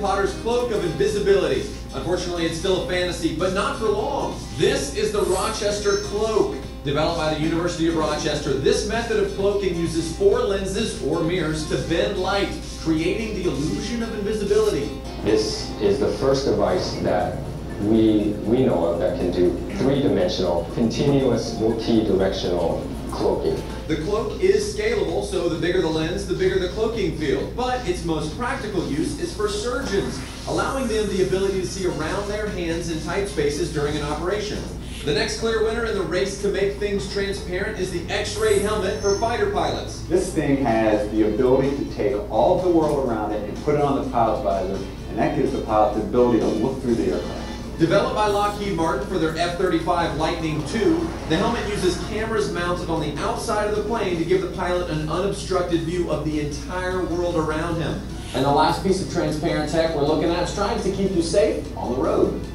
Potter's cloak of invisibility. Unfortunately, it's still a fantasy, but not for long. This is the Rochester cloak. Developed by the University of Rochester, this method of cloaking uses 4 lenses or mirrors to bend light, creating the illusion of invisibility. This is the first device that we know of that can do 3-dimensional, continuous, multi-directional cloaking. The cloak is scalable, so the bigger the lens, the bigger the cloaking field. But its most practical use is for surgeons, allowing them the ability to see around their hands in tight spaces during an operation. The next clear winner in the race to make things transparent is the X-ray helmet for fighter pilots. This thing has the ability to take all of the world around it and put it on the pilot's visor, and that gives the pilot the ability to look through the aircraft. Developed by Lockheed Martin for their F-35 Lightning II, the helmet uses cameras mounted on the outside of the plane to give the pilot an unobstructed view of the entire world around him. And the last piece of transparent tech we're looking at strives to keep you safe on the road.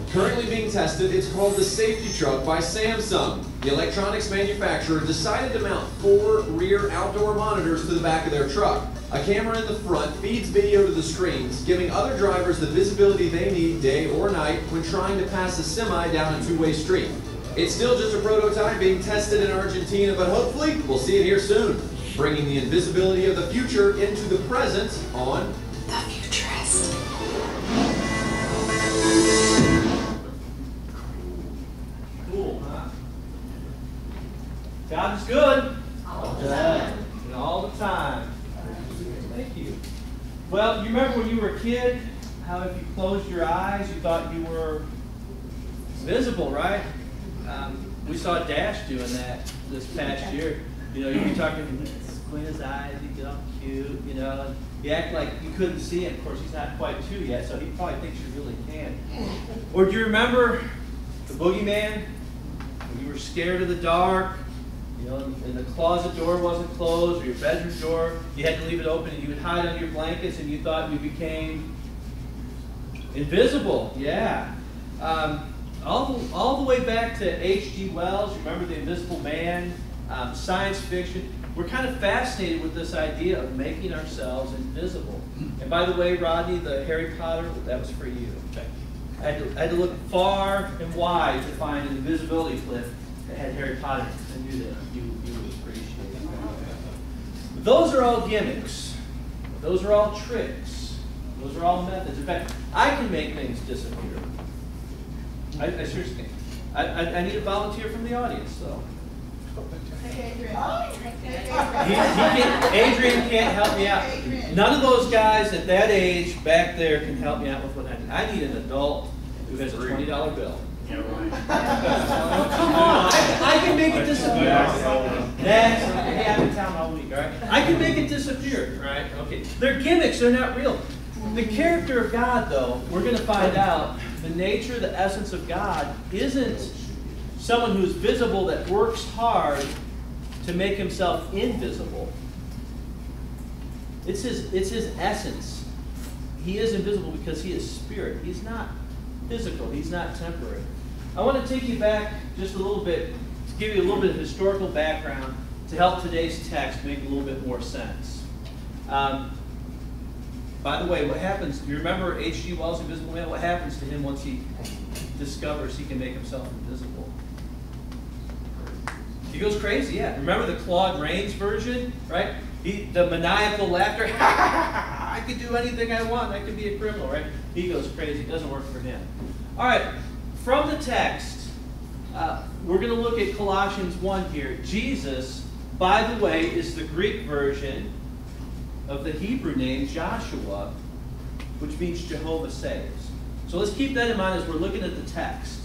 Currently being tested, it's called the Safety Truck by Samsung. The electronics manufacturer decided to mount 4 rear outdoor monitors to the back of their truck. A camera in the front feeds video to the screens, giving other drivers the visibility they need day or night when trying to pass a semi down a 2-way street. It's still just a prototype being tested in Argentina, but hopefully we'll see it here soon, bringing the invisibility of the future into the present on The Futurist. Cool, huh? God is good. All the time. And all the time. Thank you. Well, you remember when you were a kid, how if you closed your eyes, you thought you were visible, right? We saw Dash doing that this past year. You know, you'd be talking, squint his eyes, he'd get all cute, you know, and you act like you couldn't see him. Of course, he's not quite 2 yet, so he probably thinks you really can. Or do you remember the boogeyman? When you were scared of the dark, you know, and the closet door wasn't closed, or your bedroom door, you had to leave it open, and you would hide under your blankets, and you thought you became invisible. Yeah. All the way back to H.G. Wells, remember The Invisible Man, science fiction. We're kind of fascinated with this idea of making ourselves invisible. And by the way, Rodney, the Harry Potter, that was for you. I had to look far and wide to find an invisibility cliff that had Harry Potter. I knew that you would appreciate it. But those are all gimmicks. Those are all tricks. Those are all methods. In fact, I can make things disappear. I seriously can. I need a volunteer from the audience, though. Adrian can't help me out. None of those guys at that age back there can help me out with what I need. I need an adult who has a $20 bill. Yeah, right. Come on, I can make it disappear. Hey, I'm in town all week, all right? I can make it disappear, right? Okay. They're gimmicks, they're not real. The character of God, though, we're going to find out the nature, the essence of God isn't someone who's visible that works hard to make himself invisible. It's his essence. He is invisible because he is spirit. He's not physical. He's not temporary. I want to take you back just a little bit to give you a little bit of historical background to help today's text make a little bit more sense. By the way, what happens, you remember H.G. Wells' Invisible Man? What happens to him once he discovers he can make himself invisible? He goes crazy, yeah. Remember the Claude Rains version, right? The maniacal laughter, I could do anything I want, I could be a criminal, right? He goes crazy, it doesn't work for him. All right, from the text, we're going to look at Colossians 1 here. Jesus, by the way, is the Greek version of the Hebrew name Joshua, which means Jehovah saves. So let's keep that in mind as we're looking at the text.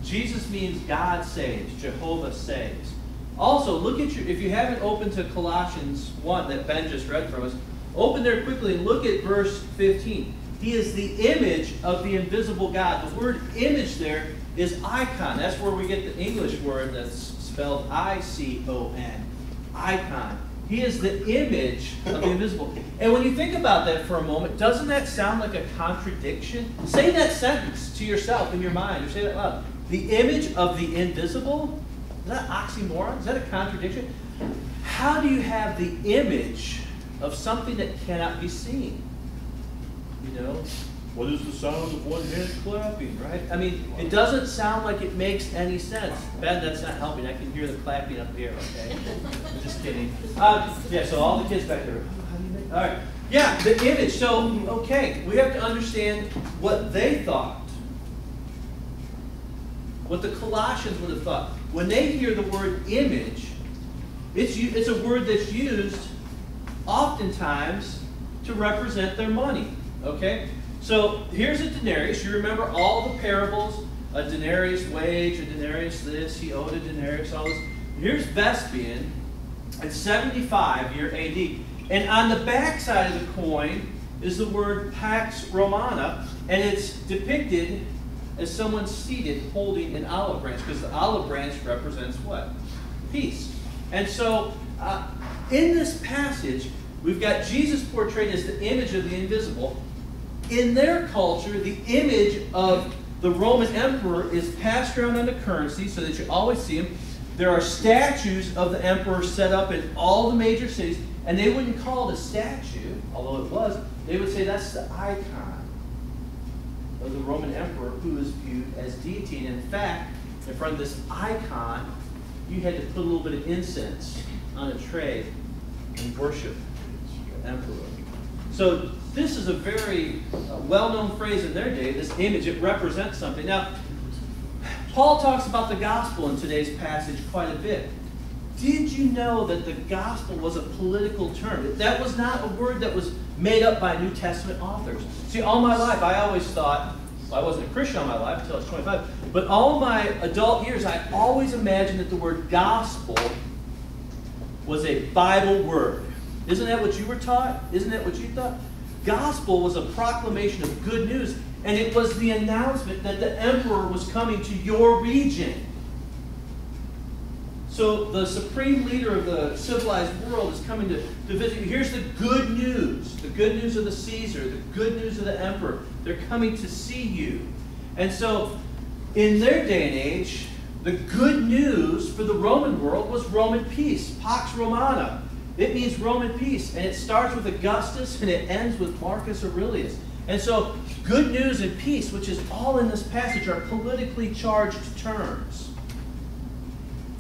Jesus means God saves, Jehovah saves. Also, look at if you haven't opened to Colossians 1 that Ben just read from us, open there quickly and look at verse 15. He is the image of the invisible God. The word image there is icon. That's where we get the English word that's spelled I-C-O-N. Icon. He is the image of the invisible. And when you think about that for a moment, doesn't that sound like a contradiction? Say that sentence to yourself in your mind, or say that loud. The image of the invisible? Is that oxymoron? Is that a contradiction? How do you have the image of something that cannot be seen? You know, what is the sound of one hand clapping, right? I mean, it doesn't sound like it makes any sense. Ben, that's not helping. I can hear the clapping up here, okay? I'm just kidding. Yeah, so all the kids back there. How do you make? All right. Yeah, the image. So, okay, we have to understand what they thought. What the Colossians would have thought. When they hear the word image, it's a word that's used oftentimes to represent their money, okay? So here's a denarius. You remember all the parables, a denarius wage, a denarius this, he owed a denarius, all this. Here's Vespasian at 75 year AD. And on the back side of the coin is the word Pax Romana, and it's depicted as someone seated holding an olive branch, because the olive branch represents what? Peace. And so in this passage, we've got Jesus portrayed as the image of the invisible. In their culture, the image of the Roman emperor is passed around on the currency so that you always see him. There are statues of the emperor set up in all the major cities, and they wouldn't call it a statue, although it was. They would say that's the icon of the Roman emperor who is viewed as deity. And in fact, in front of this icon, you had to put a little bit of incense on a tray and worship the emperor. So this is a very well-known phrase in their day, this image. It represents something. Now, Paul talks about the gospel in today's passage quite a bit. Did you know that the gospel was a political term? That was not a word that was made up by New Testament authors. See, all my life, I always thought, well, I wasn't a Christian all my life until I was 25, but all my adult years, I always imagined that the word gospel was a Bible word. Isn't that what you were taught? Isn't that what you thought? Gospel was a proclamation of good news, and it was the announcement that the emperor was coming to your region. So the supreme leader of the civilized world is coming to visit you. Here's the good news of the Caesar, the good news of the emperor. They're coming to see you. And so in their day and age, the good news for the Roman world was Roman peace, Pax Romana. It means Roman peace, and it starts with Augustus and it ends with Marcus Aurelius. And so good news and peace, which is all in this passage, are politically charged terms.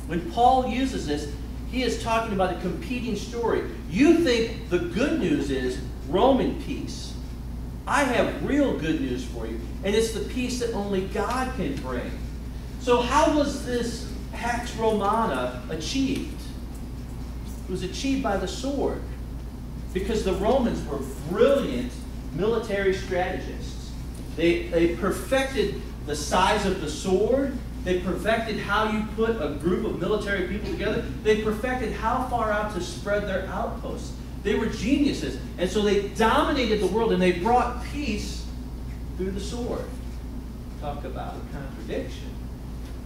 When Paul uses this, he is talking about a competing story. You think the good news is Roman peace. I have real good news for you, and it's the peace that only God can bring. So how was this Pax Romana achieved? It was achieved by the sword, because the Romans were brilliant military strategists. They perfected the size of the sword. They perfected how you put a group of military people together. They perfected how far out to spread their outposts. They were geniuses. And so they dominated the world, and they brought peace through the sword. Talk about a contradiction.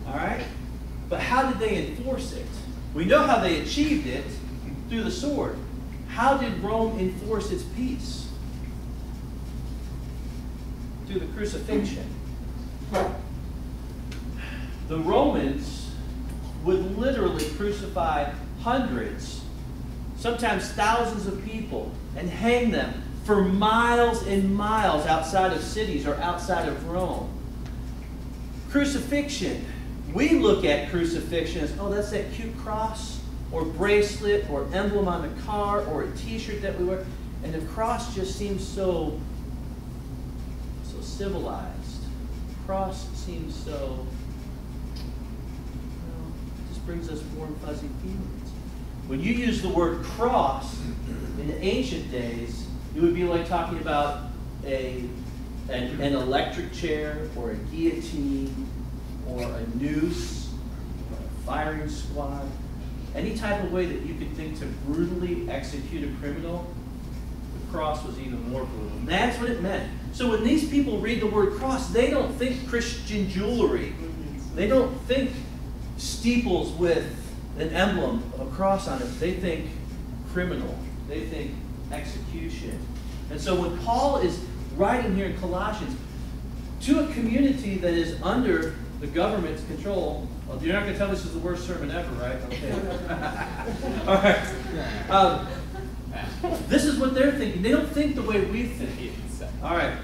All right? But how did they enforce it? We know how they achieved it, through the sword. How did Rome enforce its peace? Through the crucifixion. The Romans would literally crucify hundreds, sometimes thousands of people, and hang them for miles and miles outside of cities or outside of Rome. Crucifixion. We look at crucifixion as, oh, that's that cute cross or bracelet or emblem on the car or a t-shirt that we wear. And the cross just seems so civilized. The cross seems so, just brings us warm, fuzzy feelings. When you use the word cross in the ancient days, it would be like talking about an electric chair or a guillotine or a noose or a firing squad. Any type of way that you could think to brutally execute a criminal, the cross was even more brutal. And that's what it meant. So when these people read the word cross, they don't think Christian jewelry. They don't think steeples with an emblem of a cross on it. They think criminal. They think execution. And so when Paul is writing here in Colossians to a community that is under the government's control, well, you're not going to tell me this is the worst sermon ever, right? Okay. All right. This is what they're thinking. They don't think the way we think. All right.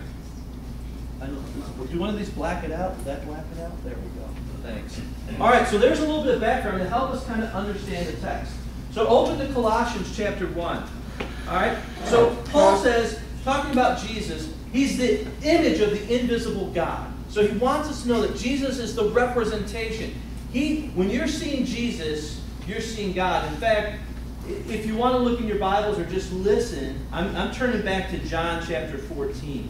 Do one of these black it out? Does that black it out? There we go. Thanks. All right, so there's a little bit of background to help us kind of understand the text. So open to Colossians chapter 1. All right? So Paul says, talking about Jesus, he's the image of the invisible God. So he wants us to know that Jesus is the representation. When you're seeing Jesus, you're seeing God. In fact, if you want to look in your Bibles or just listen, I'm turning back to John chapter 14.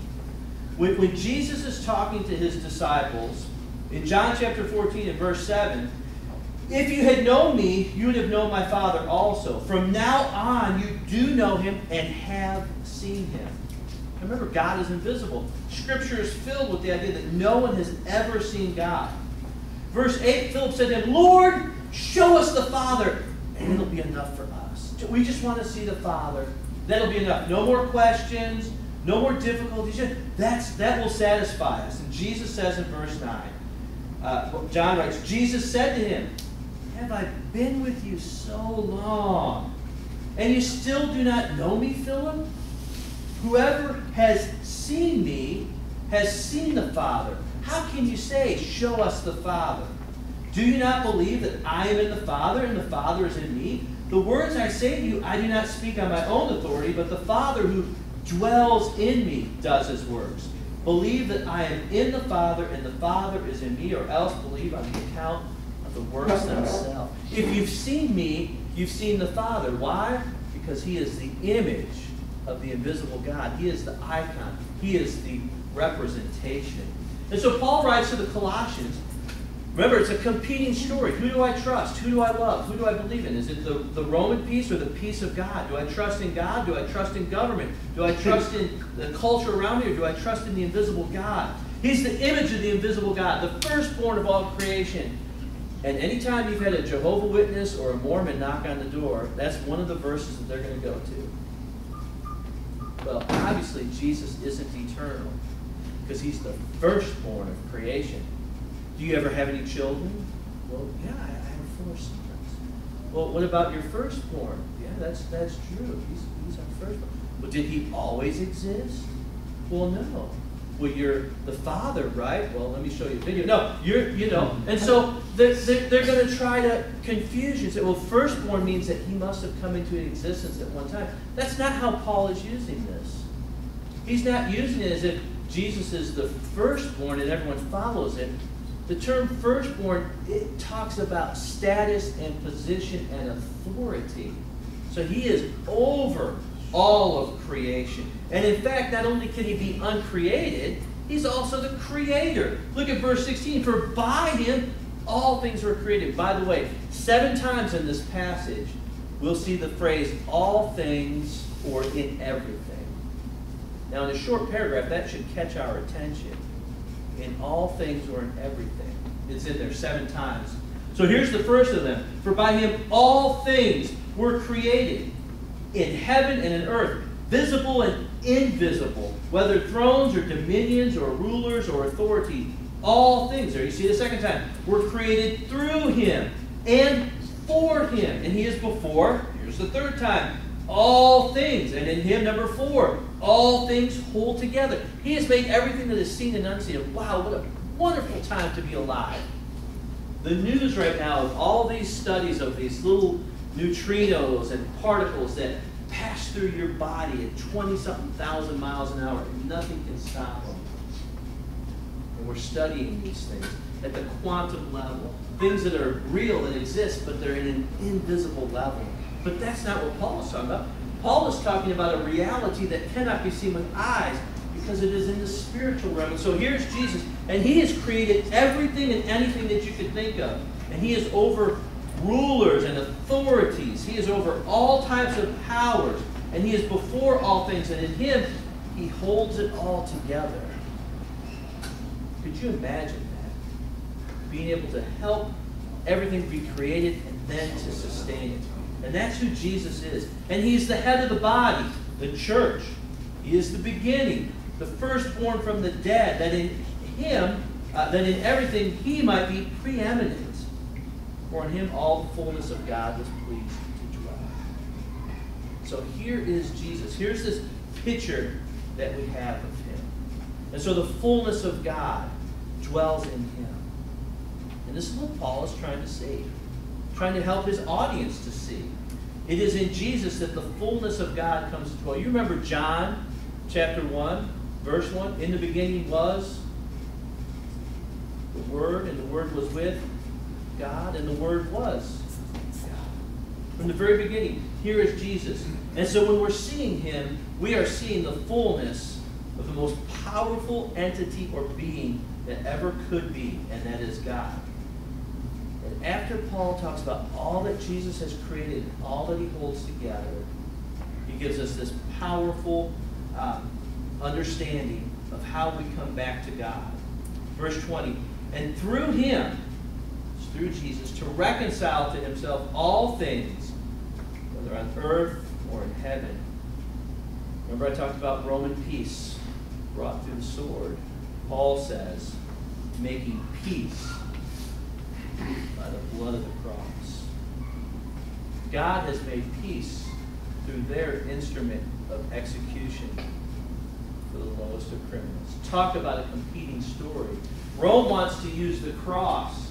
When Jesus is talking to his disciples, in John chapter 14 and verse 7, if you had known me, you would have known my Father also. From now on, you do know him and have seen him. Remember, God is invisible. Scripture is filled with the idea that no one has ever seen God. Verse 8, Philip said to him, Lord, show us the Father, and it'll be enough for us. We just want to see the Father. That'll be enough. No more questions. No more difficulties. That will satisfy us. And Jesus says in verse 9, John writes, Jesus said to him, have I been with you so long, and you still do not know me, Philip? Whoever has seen me has seen the Father. How can you say, show us the Father? Do you not believe that I am in the Father, and the Father is in me? The words I say to you, I do not speak on my own authority, but the Father who dwells in me does his works. Believe that I am in the Father and the Father is in me, or else believe on the account of the works themselves. If you've seen me, you've seen the Father. Why? Because he is the image of the invisible God. He is the icon. He is the representation. And so Paul writes to the Colossians, remember, it's a competing story. Who do I trust? Who do I love? Who do I believe in? Is it the Roman peace or the peace of God? Do I trust in God? Do I trust in government? Do I trust in the culture around me, or do I trust in the invisible God? He's the image of the invisible God, the firstborn of all creation. And anytime you've had a Jehovah's Witness or a Mormon knock on the door, that's one of the verses that they're going to go to. Well, obviously, Jesus isn't eternal because he's the firstborn of creation. Do you ever have any children? Well, yeah, I have 4 sons. Well, what about your firstborn? Yeah, that's true. He's our firstborn. But did he always exist? Well, no. Well, you're the father, right? Well, let me show you a video. No, and so they're going to try to confuse you. Say, well, firstborn means that he must have come into existence at one time. That's not how Paul is using this. He's not using it as if Jesus is the firstborn and everyone follows it. The term firstborn, it talks about status and position and authority. So he is over all of creation. And in fact, not only can he be uncreated, he's also the creator. Look at verse 16. For by him all things were created. By the way, 7 times in this passage, we'll see the phrase all things or in everything. Now in a short paragraph, that should catch our attention. In all things or in everything. It's in there 7 times. So here's the first of them. For by him all things were created, in heaven and in earth, visible and invisible, whether thrones or dominions or rulers or authority, all things, there you see the second time, were created through him and for him. And he is before, here's the third time, all things. And in him, number 4, all things hold together. He has made everything that is seen and unseen. Wow, what a wonderful time to be alive. The news right now of all these studies of these little neutrinos and particles that pass through your body at 20-something thousand miles an hour, and nothing can stop them. And we're studying these things at the quantum level. Things that are real, that exist, but they're in an invisible level. But that's not what Paul is talking about. Paul is talking about a reality that cannot be seen with eyes because it is in the spiritual realm. And so here's Jesus, and he has created everything and anything that you could think of. And he is over rulers and authorities. He is over all types of powers. And he is before all things. And in him, he holds it all together. Could you imagine that? Being able to help everything be created and then to sustain it. And that's who Jesus is. And he's the head of the body, the church. He is the beginning, the firstborn from the dead, that in him, that in everything he might be preeminent. For in him all the fullness of God was pleased to dwell. So here is Jesus. Here's this picture that we have of him. And so the fullness of God dwells in him. And this is what Paul is trying to see, trying to help his audience to see. It is in Jesus that the fullness of God comes to dwell. You remember John chapter 1, verse 1? In the beginning was the Word, and the Word was with God, and the Word was God. From the very beginning, here is Jesus. And so when we're seeing him, we are seeing the fullness of the most powerful entity or being that ever could be, and that is God. And after Paul talks about all that Jesus has created, all that he holds together, he gives us this powerful understanding of how we come back to God. Verse 20, and through him, through Jesus, to reconcile to himself all things, whether on earth or in heaven. Remember I talked about Roman peace brought through the sword. Paul says, making peace by the blood of the cross. God has made peace through their instrument of execution for the lowest of criminals. Talk about a competing story. Rome wants to use the cross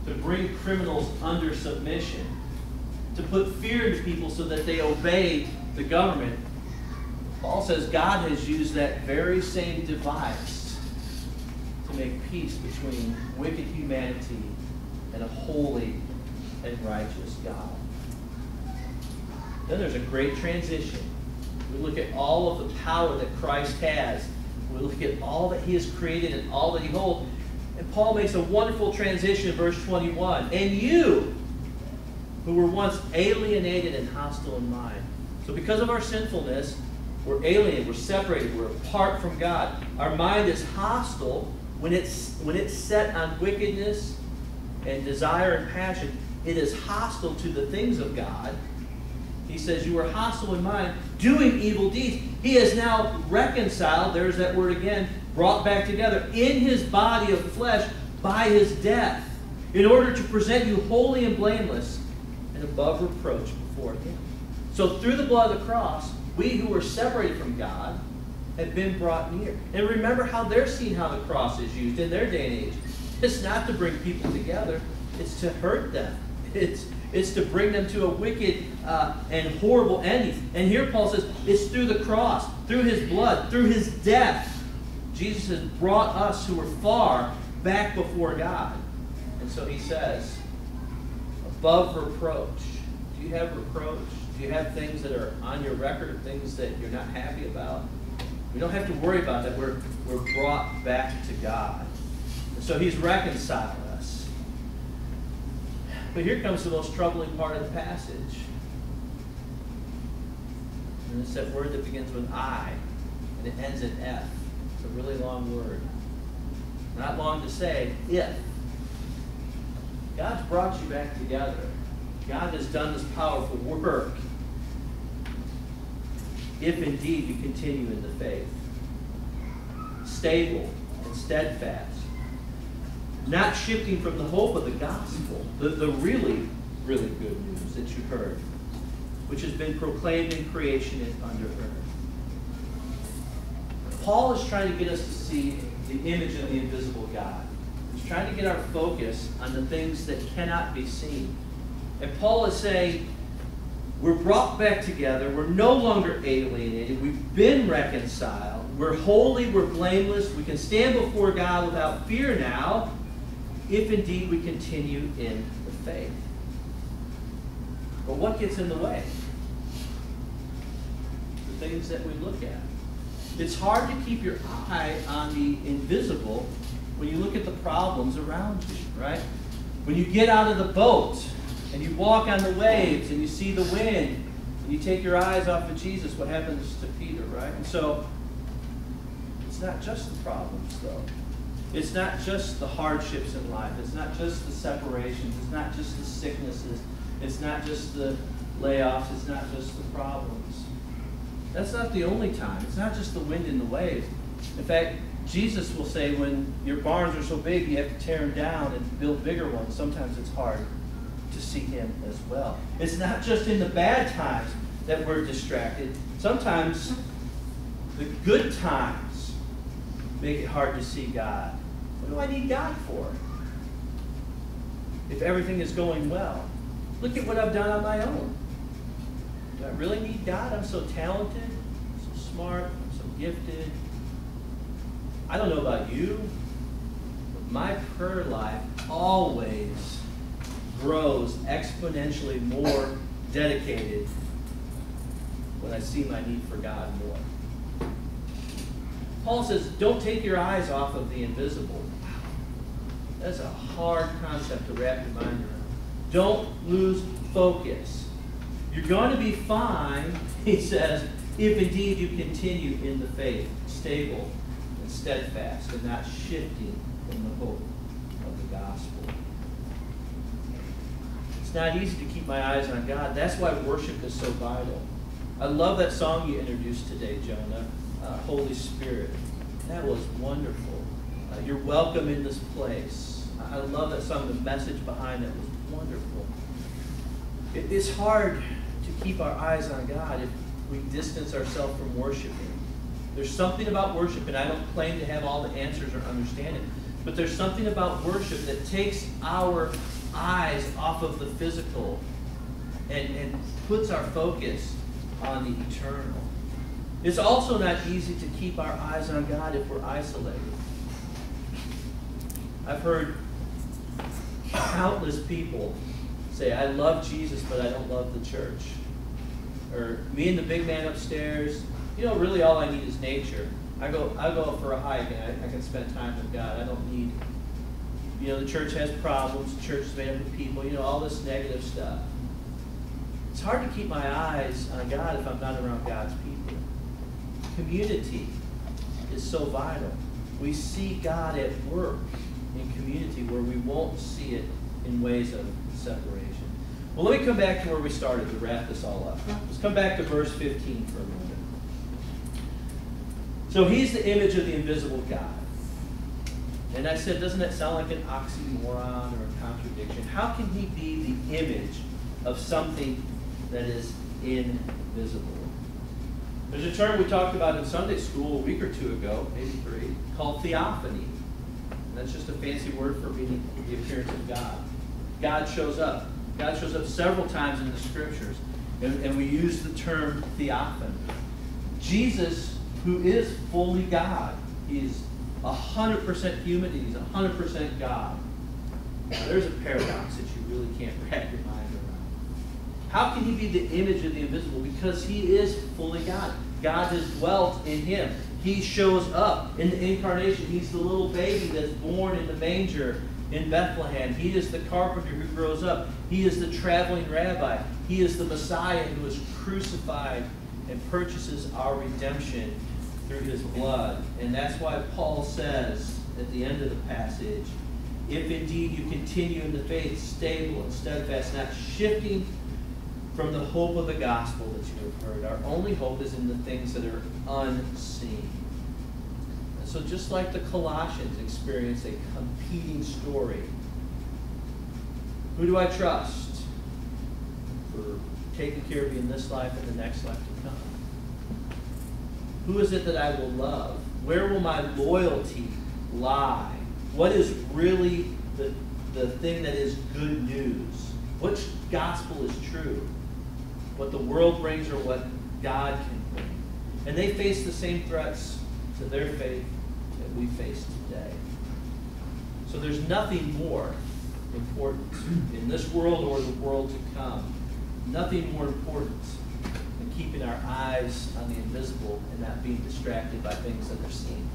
to bring criminals under submission, to put fear into people so that they obey the government. Paul says God has used that very same device to make peace between wicked humanity and a holy and righteous God. Then there's a great transition. We look at all of the power that Christ has. We look at all that he has created and all that he holds. And Paul makes a wonderful transition in verse 21. And you, who were once alienated and hostile in mind. So because of our sinfulness, we're alienated, we're separated, we're apart from God. Our mind is hostile when it's set on wickedness and desire and passion. It is hostile to the things of God. He says you were hostile in mind, doing evil deeds. He is now reconciled, there's that word again, brought back together in his body of flesh by his death, in order to present you holy and blameless and above reproach before him. So through the blood of the cross, we who were separated from God have been brought near. And remember how they're seeing how the cross is used in their day and age. It's not to bring people together. It's to hurt them. It's to bring them to a wicked and horrible ending. And here Paul says it's through the cross, through his blood, through his death. Jesus has brought us who were far back before God. And so he says, above reproach. Do you have reproach? Do you have things that are on your record, things that you're not happy about? We don't have to worry about that. We're brought back to God. And so he's reconciled us. But here comes the most troubling part of the passage. And it's that word that begins with I, and it ends in F. It's a really long word. Not long to say, if. God's brought you back together. God has done this powerful work. If indeed you continue in the faith. Stable and steadfast. Not shifting from the hope of the gospel. The really, really good news that you heard. Which has been proclaimed in creation and under earth. Paul is trying to get us to see the image of the invisible God. He's trying to get our focus on the things that cannot be seen. And Paul is saying, we're brought back together. We're no longer alienated. We've been reconciled. We're holy. We're blameless. We can stand before God without fear now, if indeed we continue in the faith. But what gets in the way? The things that we look at. It's hard to keep your eye on the invisible when you look at the problems around you, right? When you get out of the boat and you walk on the waves and you see the wind and you take your eyes off of Jesus, what happens to Peter, right? And so it's not just the problems, though. It's not just the hardships in life. It's not just the separations. It's not just the sicknesses. It's not just the layoffs. It's not just the problems. That's not the only time. It's not just the wind and the waves. In fact, Jesus will say when your barns are so big you have to tear them down and build bigger ones. Sometimes it's hard to see him as well. It's not just in the bad times that we're distracted. Sometimes The good times make it hard to see God. What do I need God for? If everything is going well, look at what I've done on my own. Do I really need God? I'm so talented, I'm so smart, I'm so gifted. I don't know about you, but my prayer life always grows exponentially more dedicated when I see my need for God more. Paul says, don't take your eyes off of the invisible. That's a hard concept to wrap your mind around. Don't lose focus. You're going to be fine, he says, if indeed you continue in the faith, stable and steadfast, and not shifting from the hope of the gospel. It's not easy to keep my eyes on God. That's why worship is so vital. I love that song you introduced today, Jonah, Holy Spirit. That was wonderful. You're welcome in this place. I love that song. The message behind it was wonderful. It's hard to keep our eyes on God if we distance ourselves from worshiping. There's something about worship, and I don't claim to have all the answers or understand it, but there's something about worship that takes our eyes off of the physical and puts our focus on the eternal. It's also not easy to keep our eyes on God if we're isolated. I've heard countless people say, I love Jesus, but I don't love the church. Or me and the big man upstairs, really all I need is nature. I go for a hike and I can spend time with God. I don't need, the church has problems, the church is made up of people, all this negative stuff. It's hard to keep my eyes on God if I'm not around God's people. Community is so vital. We see God at work in community where we won't see it in ways of separation. Well, let me come back to where we started to wrap this all up. Let's come back to verse 15 for a moment. So he's the image of the invisible God. And I said, doesn't that sound like an oxymoron or a contradiction? How can he be the image of something that is invisible? There's a term we talked about in Sunday school a week or two ago, maybe 3, called theophany. And that's just a fancy word for being the appearance of God. God shows up. God shows up several times in the scriptures. And we use the term theophany. Jesus, who is fully God, he's 100% human and he's 100% God. Now, there's a paradox that you really can't wrap your mind around. How can he be the image of the invisible? Because he is fully God. God has dwelt in him. He shows up in the incarnation. He's the little baby that's born in the manger in Bethlehem. He is the carpenter who grows up. He is the traveling rabbi. He is the Messiah who is crucified and purchases our redemption through his blood. And that's why Paul says at the end of the passage, if indeed you continue in the faith, stable and steadfast, not shifting from the hope of the gospel that you have heard. Our only hope is in the things that are unseen. And so just like the Colossians experienced a competing story, who do I trust for taking care of me in this life and the next life to come? Who is it that I will love? Where will my loyalty lie? What is really the thing that is good news? Which gospel is true? What the world brings or what God can bring? And they face the same threats to their faith that we face today. So there's nothing more important in this world or the world to come. Nothing more important than keeping our eyes on the invisible and not being distracted by things that are seen.